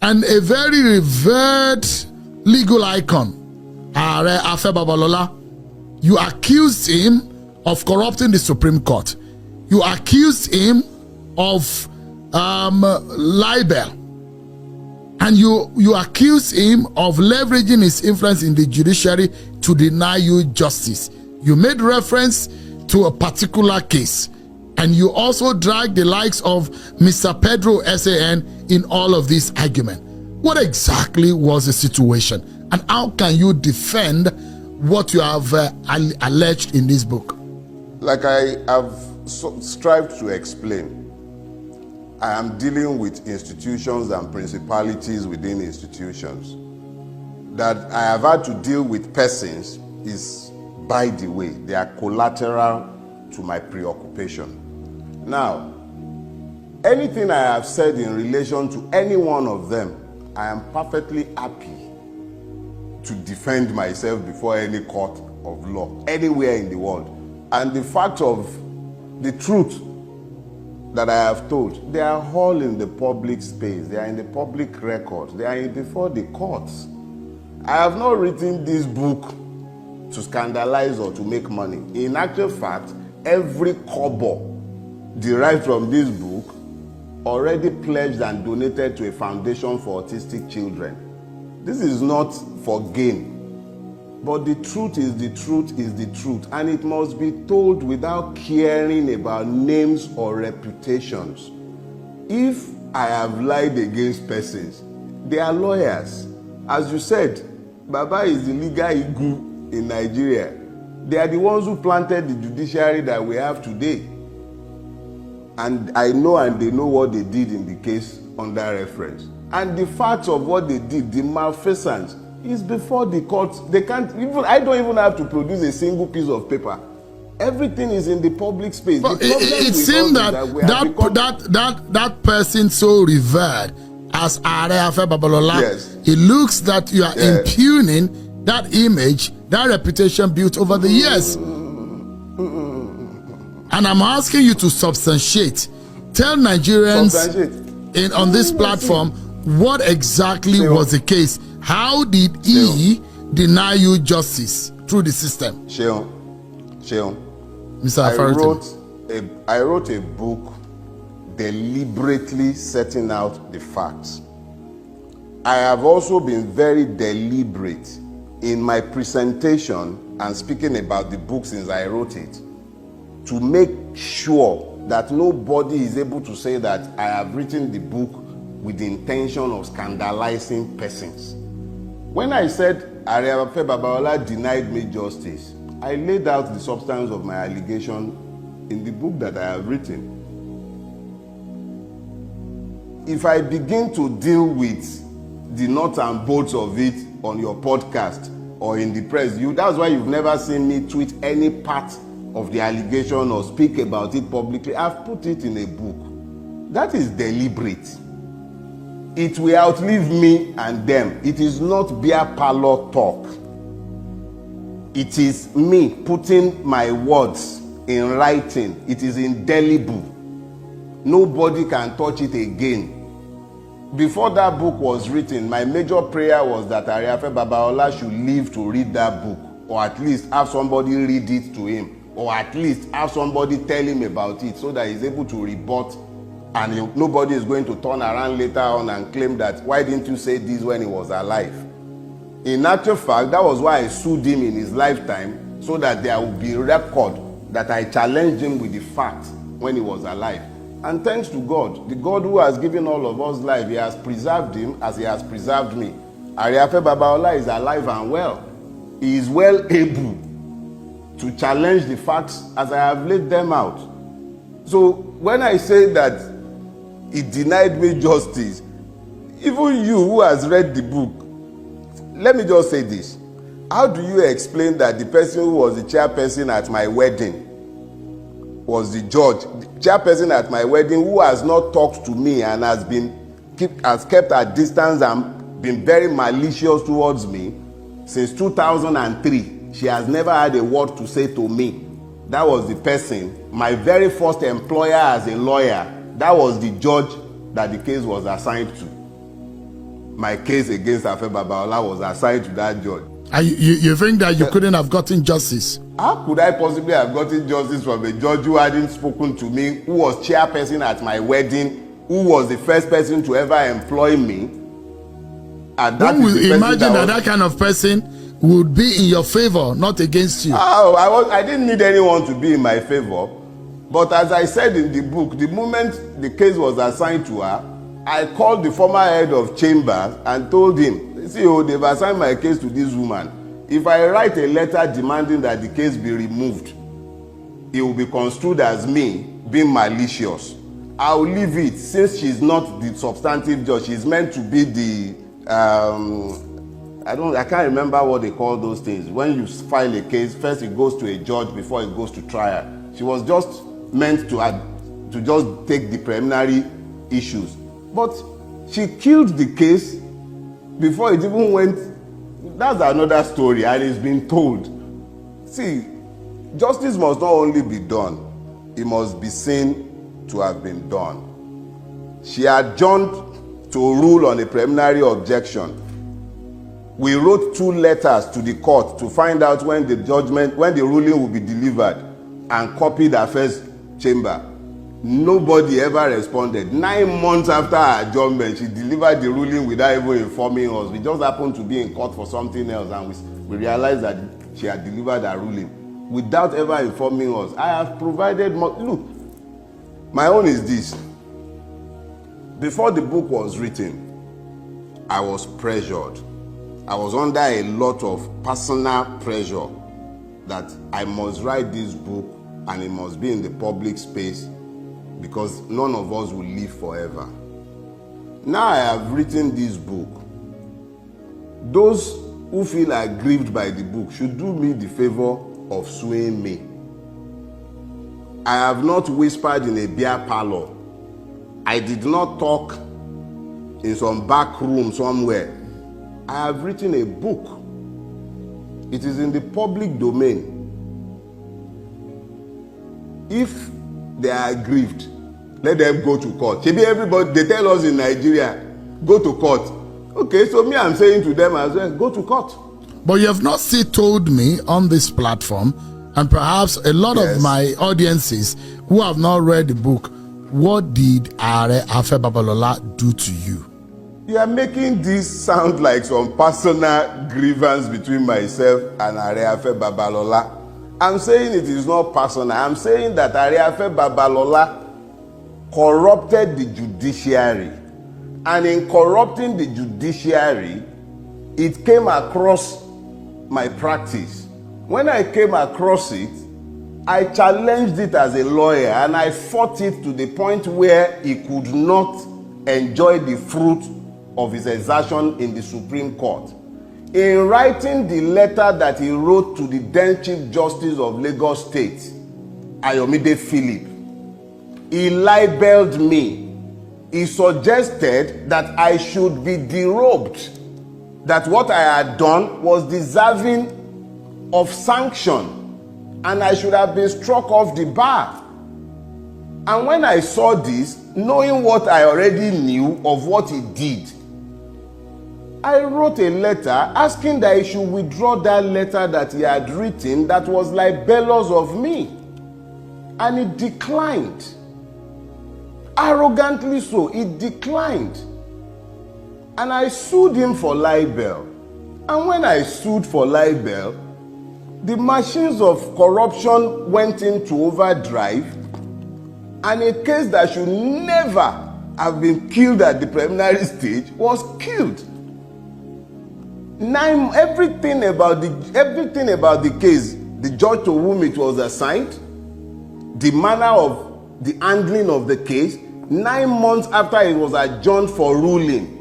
and a very revered legal icon, Are Afe Babalola. You accused him of corrupting the Supreme Court. You accused him of libel. And you accuse him of leveraging his influence in the judiciary to deny you justice. You made reference to a particular case. And you also dragged the likes of Mr. Pedro SAN in all of this argument. What exactly was the situation? And how can you defend what you have alleged in this book? Like I have strived to explain, I am dealing with institutions and principalities within institutions. That I have had to deal with persons is by the way. They are collateral to my preoccupation. Now, anything I have said in relation to any one of them, I am perfectly happy to defend myself before any court of law, anywhere in the world. And the fact of the truth that I have told, they are all in the public space. They are in the public record. They are before the courts. I have not written this book to scandalize or to make money. In actual fact, every kobo derived from this book already pledged and donated to a foundation for autistic children. This is not for gain. But the truth is the truth is the truth, and it must be told without caring about names or reputations. If I have lied against persons, they are lawyers. As you said, Baba is the legal igu in Nigeria. They are the ones who planted the judiciary that we have today. And I know and they know what they did in the case under reference. And the facts of what they did, the malfeasance, is before the courts. They can't even, I don't even have to produce a single piece of paper. Everything is in the public space. But it seems that person so revered as Are Afe Babalola, yes, it looks that you are impugning that image, that reputation built over the years. And I'm asking you to substantiate. Tell Nigerians on this platform what exactly was the case. How did he deny you justice through the system? Sheon, Mr. Farotimi. I wrote a book deliberately setting out the facts. I have also been very deliberate in my presentation and speaking about the book since I wrote it, to make sure that nobody is able to say that I have written the book with the intention of scandalizing persons. When I said Are Afe Babalola denied me justice, I laid out the substance of my allegation in the book that I have written. If I begin to deal with the nuts and bolts of it on your podcast or in the press, that's why you've never seen me tweet any part of the allegation or speak about it publicly. I've put it in a book. That is deliberate. It will outlive me and them. It is not beer parlor talk. It is me putting my words in writing. It is indelible. Nobody can touch it again. Before that book was written, my major prayer was that Are Afe Babalola should live to read that book, or at least have somebody read it to him, or at least have somebody tell him about it so that he's able to rebut, and nobody is going to turn around later on and claim that, why didn't you say this when he was alive? In actual fact, that was why I sued him in his lifetime, so that there would be record that I challenged him with the facts when he was alive. And thanks to God, the God who has given all of us life, he has preserved him as he has preserved me. Are Afe Babalola is alive and well. He is well able to challenge the facts as I have laid them out. So when I say that he denied me justice, even you who has read the book, let me just say this. How do you explain that the person who was the chairperson at my wedding was the judge, the chairperson at my wedding, who has not talked to me and has kept a distance and been very malicious towards me since 2003. She has never had a word to say to me. That was the person, my very first employer as a lawyer. That was the judge that the case was assigned to. my case against Afe Babalola was assigned to that judge. And you think that you couldn't have gotten justice? How could I possibly have gotten justice from a judge who hadn't spoken to me, who was chairperson at my wedding, who was the first person to ever employ me? And that One would imagine that kind of person would be in your favor, not against you. Oh, I didn't need anyone to be in my favor. But as I said in the book, the moment the case was assigned to her, I called the former head of chambers and told him, see, they've assigned my case to this woman. If I write a letter demanding that the case be removed, it will be construed as me being malicious. I'll leave it, since she's not the substantive judge. She's meant to be the I can't remember what they call those things. When you file a case, first it goes to a judge before it goes to trial. She was just meant to just take the preliminary issues. But she killed the case before it even went. That's another story, and it's been told. See, justice must not only be done, it must be seen to have been done. She adjourned to rule on a preliminary objection. We wrote 2 letters to the court to find out when the ruling will be delivered, and copied our first chamber. Nobody ever responded. 9 months after her adjournment, she delivered the ruling without even informing us. We just happened to be in court for something else, and we realized that she had delivered her ruling without ever informing us. I have provided more. Look, my own is this. Before the book was written, I was pressured. I was under a lot of personal pressure that I must write this book and it must be in the public space, because none of us will live forever. Now I have written this book. Those who feel aggrieved by the book should do me the favor of suing me. I have not whispered in a beer parlor. I did not talk in some back room somewhere. I have written a book. It is in the public domain. If they are aggrieved, let them go to court. Maybe everybody, they tell us in Nigeria, go to court. Okay, so me, I'm saying to them as well, go to court. But you have not still told me on this platform, and perhaps a lot of my audiences who have not read the book, what did Are Afe Babalola do to you? You are making this sound like some personal grievance between myself and Are Afe Babalola. I'm saying it is not personal. I'm saying that Are Afe Babalola corrupted the judiciary. And in corrupting the judiciary, it came across my practice. When I came across it, I challenged it as a lawyer, and I fought it to the point where he could not enjoy the fruit of his exertion in the Supreme Court. In writing the letter that he wrote to the then Chief Justice of Lagos State, Ayomide Philip, he libeled me. He suggested that I should be derobed, that what I had done was deserving of sanction, and I should have been struck off the bar. And when I saw this, knowing what I already knew of what he did, I wrote a letter asking that he should withdraw that letter that he had written that was libelous of me. And he declined. Arrogantly so, he declined. And I sued him for libel. And when I sued for libel, the machines of corruption went into overdrive, and a case that should never have been killed at the preliminary stage was killed. Everything about the case, the judge to whom it was assigned, the manner of the handling of the case, 9 months after it was adjourned for ruling,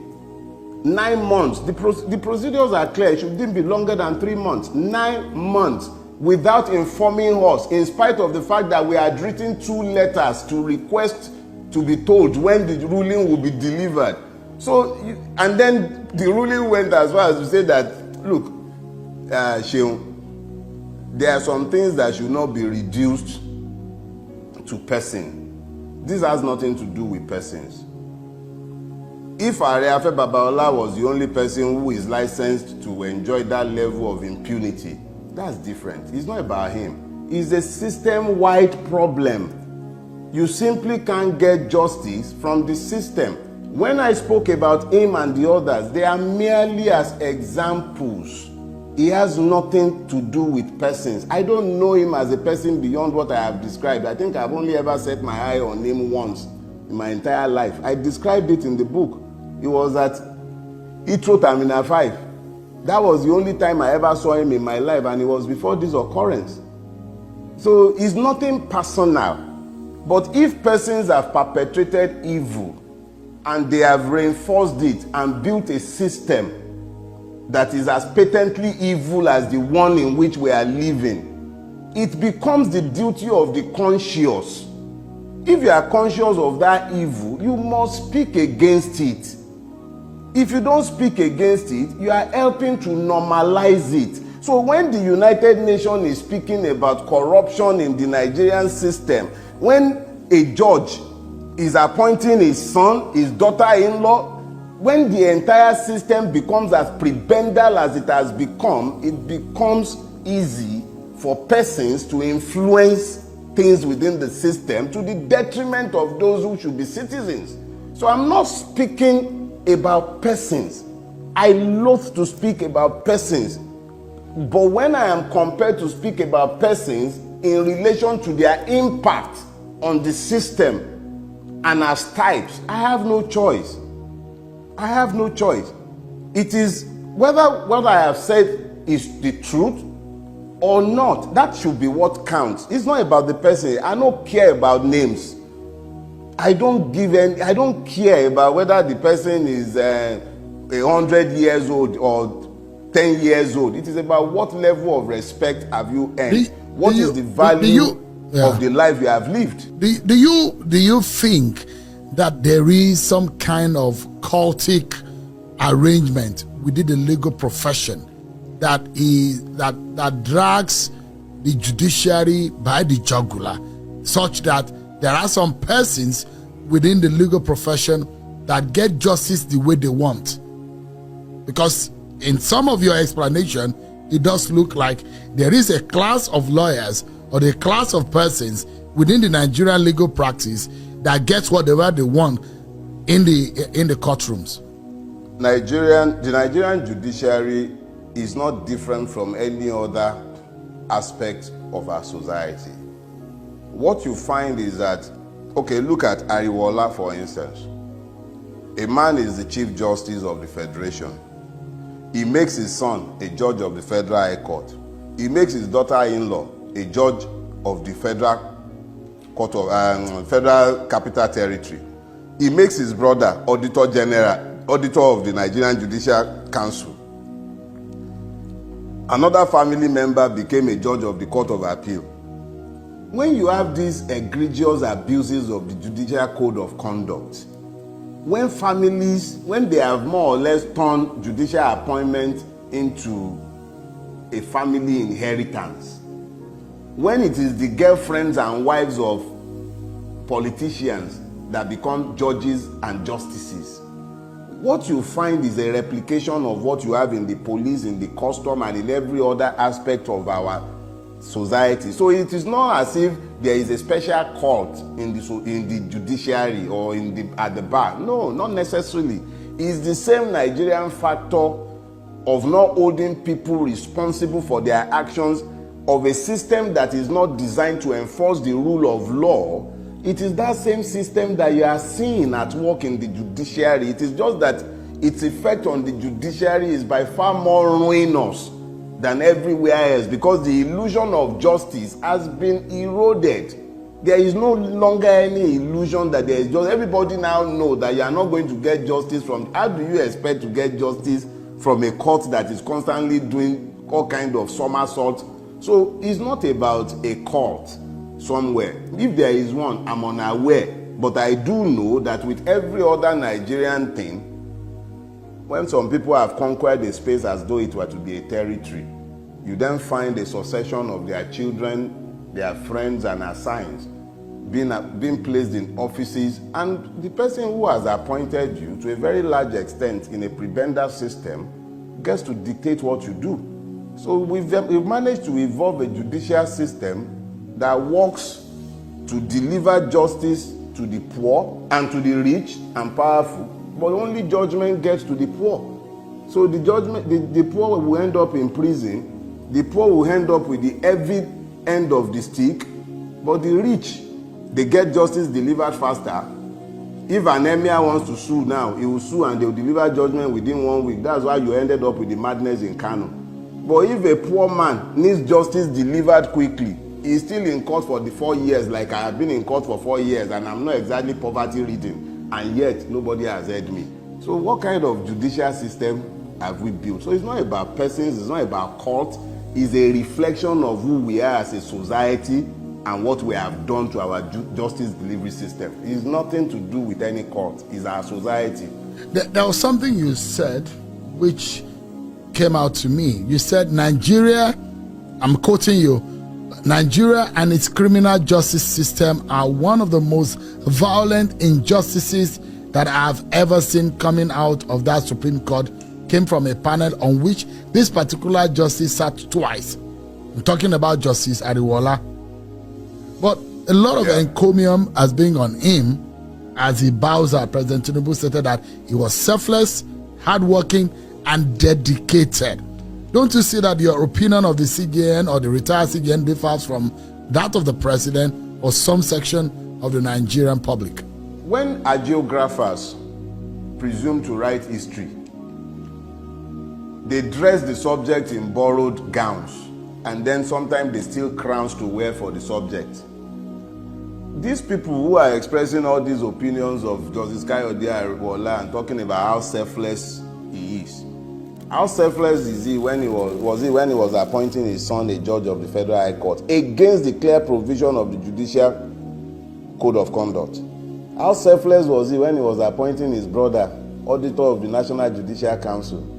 9 months. The procedures are clear. It shouldn't be longer than 3 months. 9 months without informing us, in spite of the fact that we had written 2 letters to request to be told when the ruling will be delivered. So, and then the ruling went as far as to say that, look, Sheung, there are some things that should not be reduced to person. This has nothing to do with persons. If Areafe Babalola was the only person who is licensed to enjoy that level of impunity, that's different. It's not about him. It's a system-wide problem. You simply can't get justice from the system. When I spoke about him and the others, they are merely as examples. He has nothing to do with persons. I don't know him as a person beyond what I have described. I think I've only ever set my eye on him once in my entire life. I described it in the book. It was at Heathrow Terminal 5. That was the only time I ever saw him in my life, and it was before this occurrence. So it's nothing personal. But if persons have perpetrated evil and they have reinforced it and built a system that is as patently evil as the one in which we are living, it becomes the duty of the conscious. If you are conscious of that evil, you must speak against it. If you don't speak against it, you are helping to normalize it. So when the United Nations is speaking about corruption in the Nigerian system, when a judge is appointing his son, his daughter-in-law, when the entire system becomes as prebendal as it has become, it becomes easy for persons to influence things within the system to the detriment of those who should be citizens. So I'm not speaking about persons. I loathe to speak about persons. But when I am compelled to speak about persons in relation to their impact on the system and as types, I have no choice. I have no choice. It is whether what I have said is the truth or not. That should be what counts. It's not about the person. I don't care about names. I don't care about whether the person is 100 years old or 10 years old. It is about what level of respect have you earned. What is the value of the life you have lived? Do you think that there is some kind of cultic arrangement within the legal profession that drags the judiciary by the jugular, such that there are some persons within the legal profession that get justice the way they want? Because in some of your explanation, it does look like there is a class of lawyers or a class of persons within the Nigerian legal practice that gets whatever they want in the courtrooms. The Nigerian judiciary is not different from any other aspect of our society. What you find is that, okay, look at Ariwola, for instance. A man is the Chief Justice of the Federation. He makes his son a judge of the Federal High Court. He makes his daughter-in-law a judge of the Federal Court of Federal Capital Territory. He makes his brother Auditor General, Auditor of the Nigerian Judicial Council. Another family member became a judge of the Court of Appeal. When you have these egregious abuses of the Judicial Code of Conduct, when they have more or less turned judicial appointment into a family inheritance, when it is the girlfriends and wives of politicians that become judges and justices, what you find is a replication of what you have in the police, in the custom, and in every other aspect of our society. So it is not as if there is a special court in the judiciary or at the bar. No, not necessarily. It's the same Nigerian factor of not holding people responsible for their actions, of a system that is not designed to enforce the rule of law. It is that same system that you are seeing at work in the judiciary. It is just that its effect on the judiciary is by far more ruinous than everywhere else, because the illusion of justice has been eroded. There is no longer any illusion that there is justice. Everybody now knows that you are not going to get justice from. How do you expect to get justice from a court that is constantly doing all kind of somersaults? So it's not about a court somewhere. If there is one, I'm unaware. But I do know that with every other Nigerian thing, when some people have conquered a space as though it were to be a territory, you then find a succession of their children, their friends, and assigns being placed in offices, and the person who has appointed you, to a very large extent in a prebenda system, gets to dictate what you do. So we've managed to evolve a judicial system that works to deliver justice to the poor and to the rich and powerful, but only judgment gets to the poor. So the poor will end up in prison, the poor will end up with the heavy end of the stick, but the rich, they get justice delivered faster. If an emir wants to sue now, he will sue and they will deliver judgment within 1 week. That's why you ended up with the madness in Kano. But if a poor man needs justice delivered quickly, he's still in court for the 4 years, like I have been in court for 4 years, and I'm not exactly poverty ridden, and yet nobody has heard me. So what kind of judicial system have we built? So it's not about persons, it's not about court, it's a reflection of who we are as a society and what we have done to our justice delivery system. It's nothing to do with any court, it's our society. There was something you said which came out to me. You said Nigeria, I'm quoting you, Nigeria and its criminal justice system are one of the most violent injustices that I have ever seen coming out of that Supreme Court. Came from a panel on which this particular justice sat twice. I'm talking about Justice Ariwola. But a lot of encomium has been on him as he bows out. President Tinubu stated that he was selfless, hardworking, and dedicated. Don't you see that your opinion of the CJN or the retired CJN differs from that of the president or some section of the Nigerian public? When hagiographers presume to write history, they dress the subject in borrowed gowns, and then sometimes they steal crowns to wear for the subject. These people who are expressing all these opinions of Justice Kayode Ariwola and talking about how selfless he is, how selfless is he when he was appointing his son a judge of the Federal High Court against the clear provision of the Judicial Code of Conduct? How selfless was he when he was appointing his brother auditor of the National Judicial Council?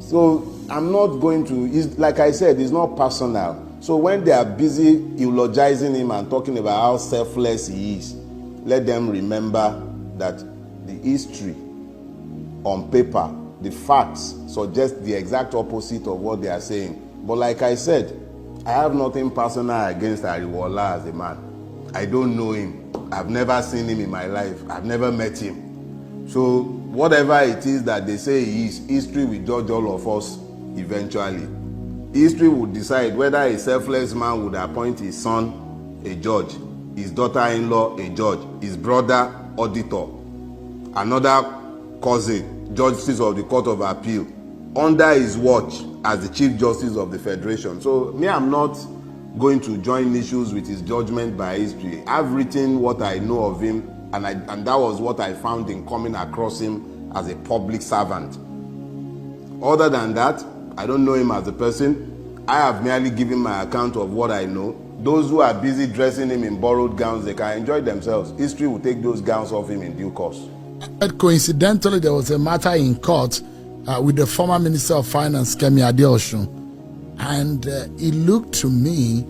So I'm not going to, like I said, it's not personal. So when they are busy eulogizing him and talking about how selfless he is, let them remember that the history on paper, the facts suggest the exact opposite of what they are saying. But like I said, I have nothing personal against Ariwola as a man. I don't know him. I've never seen him in my life. I've never met him. So whatever it is that they say he is, history will judge all of us eventually. History would decide whether a selfless man would appoint his son a judge, his daughter-in-law a judge, his brother auditor, another cousin, justice of the Court of Appeal, under his watch as the Chief Justice of the Federation. So me, I'm not going to join issues with his judgment by history. I've written what I know of him, and that was what I found in coming across him as a public servant. Other than that, I don't know him as a person. I have merely given my account of what I know. Those who are busy dressing him in borrowed gowns, they can enjoy themselves. History will take those gowns off him in due course. Coincidentally, there was a matter in court with the former Minister of Finance, Kemi Adeosun. And it looked to me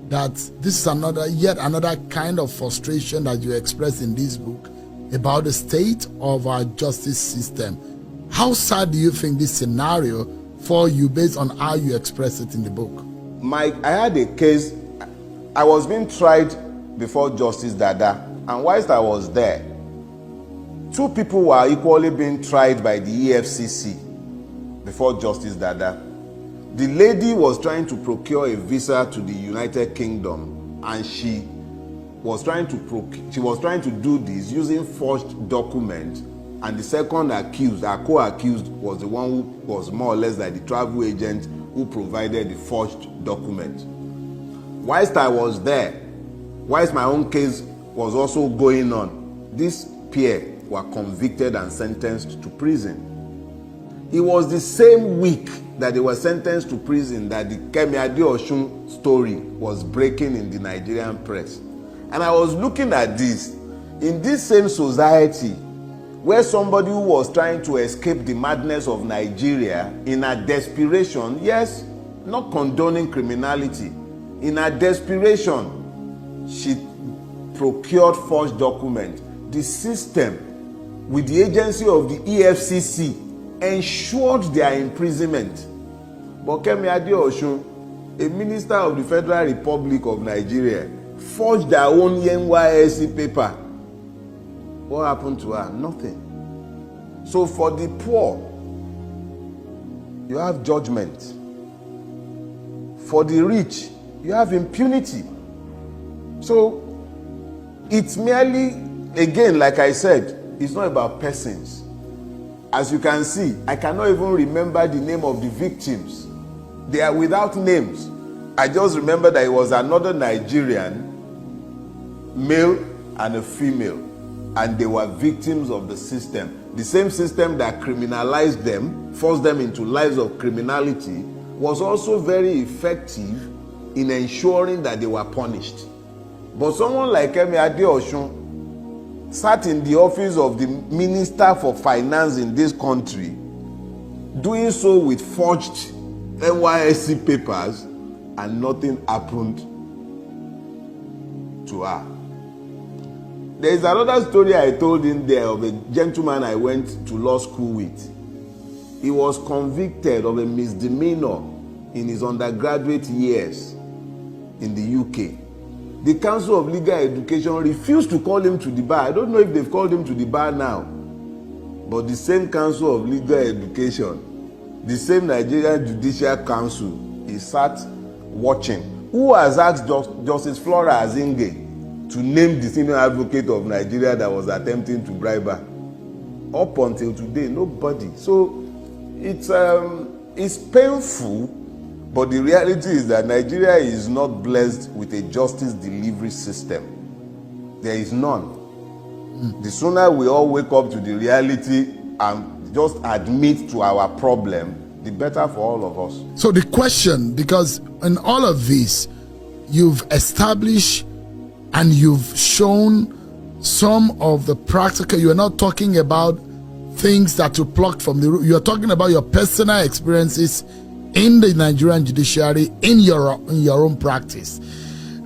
that this is yet another kind of frustration that you express in this book about the state of our justice system. How sad do you think this scenario for you based on how you express it in the book? Mike, I had a case. I was being tried before Justice Dada, and whilst I was there, two people were equally being tried by the EFCC before Justice Dada. The lady was trying to procure a visa to the United Kingdom, and she was trying to do this using forged documents. And the second accused, our co-accused, was the one who was more or less like the travel agent who provided the forged document. Whilst I was there, whilst my own case was also going on, this pair were convicted and sentenced to prison. It was the same week that they were sentenced to prison that the Kemi Adeosun story was breaking in the Nigerian press. And I was looking at this, in this same society, where somebody who was trying to escape the madness of Nigeria in a desperation, yes, not condoning criminality, in a desperation, she procured forged documents, the system with the agency of the EFCC ensured their imprisonment. But Kemi Adeosun, a minister of the Federal Republic of Nigeria, forged their own NYSC paper. What happened to her? Nothing. So for the poor, you have judgment. For the rich, you have impunity. So it's merely, again, like I said, it's not about persons. As you can see, I cannot even remember the name of the victims. They are without names. I just remember that it was another Nigerian, male and a female, and they were victims of the system. The same system that criminalized them, forced them into lives of criminality, was also very effective in ensuring that they were punished. But someone like Kemi Adeosun sat in the office of the Minister for Finance in this country, doing so with forged NYSC papers, and nothing happened to her. There is another story I told in there of a gentleman I went to law school with. He was convicted of a misdemeanor in his undergraduate years in the UK. The Council of Legal Education refused to call him to the bar. I don't know if they've called him to the bar now. But the same Council of Legal Education, the same Nigerian Judicial Council, he sat watching. Who has asked Justice Flora Azinge to name the senior advocate of Nigeria that was attempting to bribe her? Up until today, nobody. So it's painful, but the reality is that Nigeria is not blessed with a justice delivery system. There is none. The sooner we all wake up to the reality and just admit to our problem, the better for all of us. So the question, because in all of this, you've established and you've shown some of the practical, you're not talking about things that you plucked from the root. You're talking about your personal experiences in the Nigerian judiciary, in your own practice.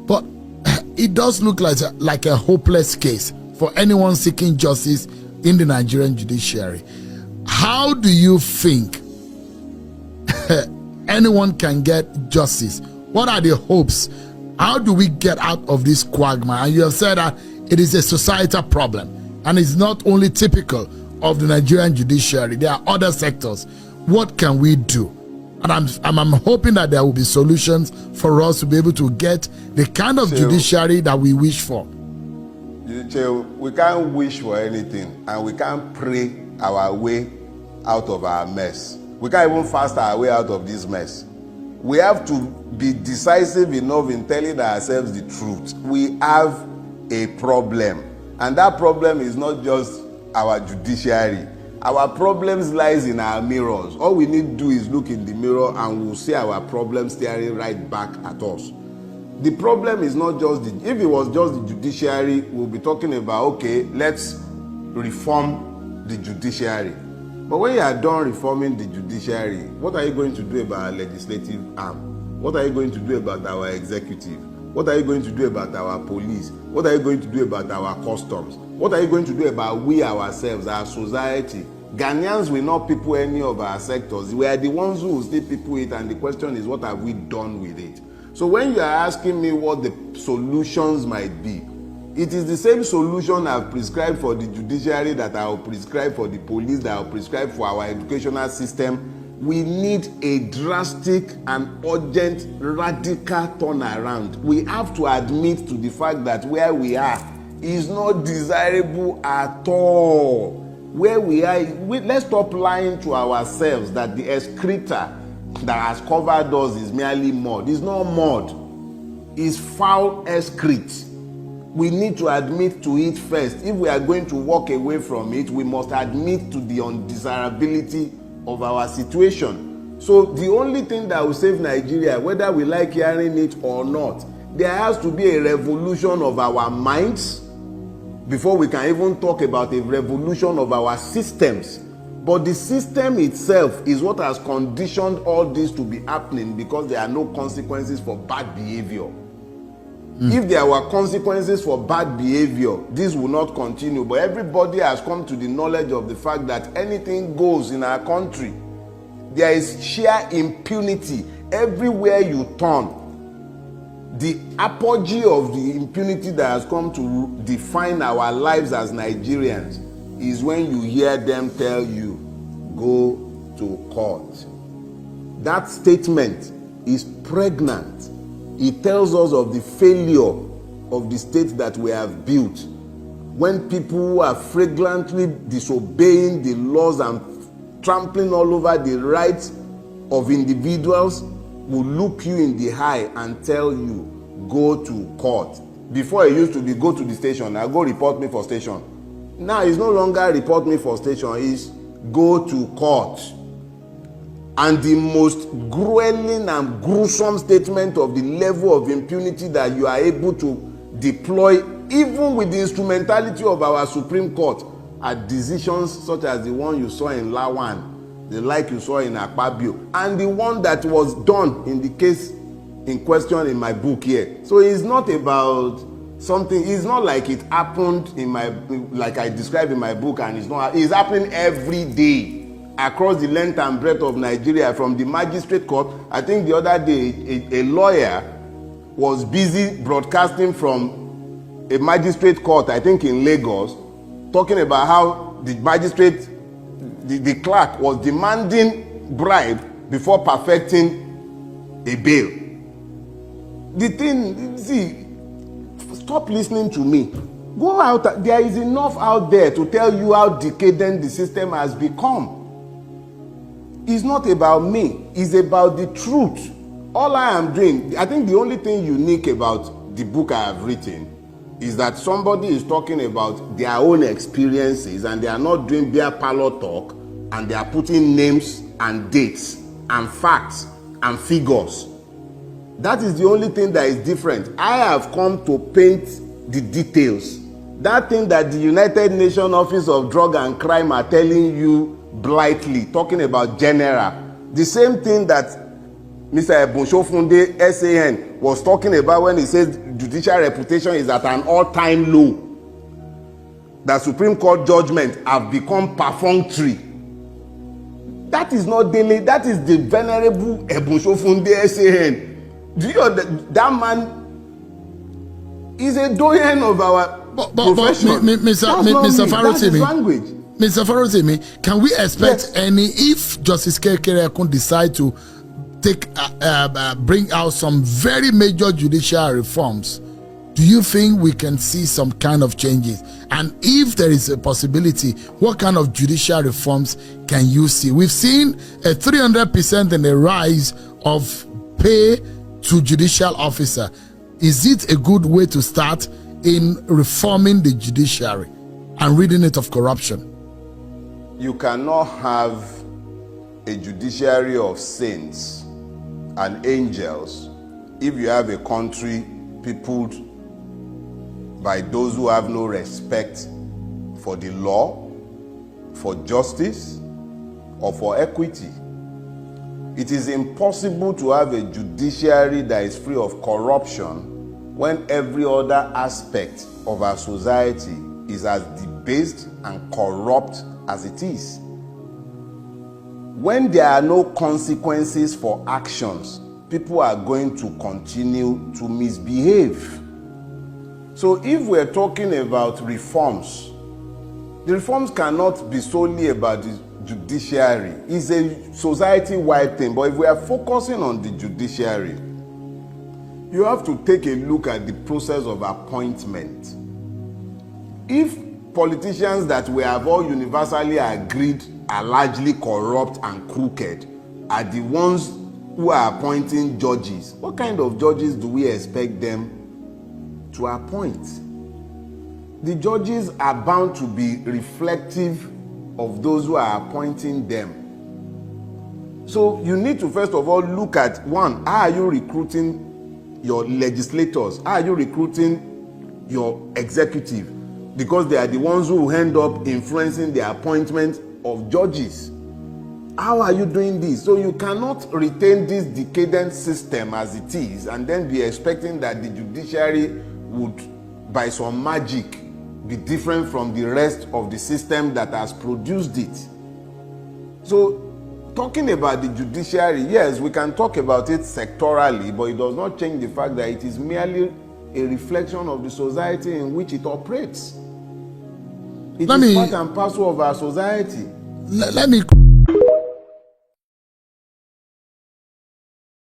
But it does look like a hopeless case for anyone seeking justice in the Nigerian judiciary. How do you think anyone can get justice? What are the hopes? How do we get out of this quagmire? And you have said that it is a societal problem, and it's not only typical of the Nigerian judiciary. There are other sectors. What can we do? And I'm hoping that there will be solutions for us to be able to get the kind of judiciary that we wish for. We can't wish for anything, and we can't pray our way out of our mess. We can't even fast our way out of this mess. We have to be decisive enough in telling ourselves the truth. We have a problem, and that problem is not just our judiciary. Our problems lies in our mirrors. All we need to do is look in the mirror and we'll see our problem staring right back at us. The problem is not just if it was just the judiciary, we'll be talking about, okay, let's reform the judiciary. But when you are done reforming the judiciary, what are you going to do about our legislative arm? What are you going to do about our executive? What are you going to do about our police? What are you going to do about our customs? What are you going to do about we ourselves, our society? Ghanaians will not people any of our sectors. We are the ones who will still people it, and the question is, what have we done with it? So when you are asking me what the solutions might be, it is the same solution I've prescribed for the judiciary that I will prescribe for the police, that I will prescribe for our educational system. We need a drastic and urgent, radical turnaround. We have to admit to the fact that where we are is not desirable at all. Where we are, let's stop lying to ourselves that the excreta that has covered us is merely mud. It's not mud. It's foul excrete. We need to admit to it first. If we are going to walk away from it, we must admit to the undesirability of our situation. So the only thing that will save Nigeria, whether we like hearing it or not, there has to be a revolution of our minds before we can even talk about a revolution of our systems. But the system itself is what has conditioned all this to be happening, because there are no consequences for bad behavior. If there were consequences for bad behavior, this will not continue. But everybody has come to the knowledge of the fact that anything goes in our country. There is sheer impunity everywhere you turn. The apogee of the impunity that has come to define our lives as Nigerians is when you hear them tell you, go to court. That statement is pregnant. It tells us of the failure of the state that we have built. When people who are flagrantly disobeying the laws and trampling all over the rights of individuals will look you in the eye and tell you, go to court. Before it used to be go to the station, now go report me for station. Now it's no longer report me for station, it's go to court. And the most grueling and gruesome statement of the level of impunity that you are able to deploy, even with the instrumentality of our Supreme Court, are decisions such as the one you saw in Lawan, the like you saw in Akpabio, and the one that was done in the case in question in my book here. So it's not about something, it's not like it happened in my, like I described in my book, and it's happening every day across the length and breadth of Nigeria, from the magistrate court. I think the other day a lawyer was busy broadcasting from a magistrate court, I think in Lagos, talking about how the magistrate, the clerk was demanding bribe before perfecting a bail. The thing, see, stop listening to me. Go out. There is enough out there to tell you how decadent the system has become. It's not about me. It's about the truth. All I am doing, I think the only thing unique about the book I have written is that somebody is talking about their own experiences, and they are not doing beer parlor talk, and they are putting names and dates and facts and figures. That is the only thing that is different. I have come to paint the details. That thing that the United Nations Office of Drug and Crime are telling you blithely, talking about general, the same thing that Mr. Ebonshofunde SAN was talking about when he says judicial reputation is at an all-time low. That Supreme Court judgments have become perfunctory. That is not Dele, that is the venerable Ebonshofunde SAN. Do you know that man is a doyen of our profession? Mr. Farotimi, language. Mr. Farotimi, can we expect any, if Justice Kekere decide to take bring out some very major judicial reforms, do you think we can see some kind of changes? And if there is a possibility, what kind of judicial reforms can you see? We've seen a 300% in the rise of pay to judicial officer. Is it a good way to start in reforming the judiciary and ridding it of corruption? You cannot have a judiciary of saints and angels if you have a country peopled by those who have no respect for the law, for justice, or for equity. It is impossible to have a judiciary that is free of corruption when every other aspect of our society is as debased and corrupt as it is. When there are no consequences for actions, people are going to continue to misbehave. So if we're talking about reforms, the reforms cannot be solely about the judiciary. It's a society-wide thing. But if we are focusing on the judiciary, you have to take a look at the process of appointment. If politicians that we have all universally agreed are largely corrupt and crooked are the ones who are appointing judges, what kind of judges do we expect them to appoint? The judges are bound to be reflective of those who are appointing them. So you need to first of all look at, one, how are you recruiting your legislators? How are you recruiting your executive? Because they are the ones who end up influencing the appointment of judges. How are you doing this? So you cannot retain this decadent system as it is and then be expecting that the judiciary would, by some magic, be different from the rest of the system that has produced it. So, talking about the judiciary, yes, we can talk about it sectorally, but it does not change the fact that it is merely a reflection of the society in which it operates. It is part and parcel of our society. Let me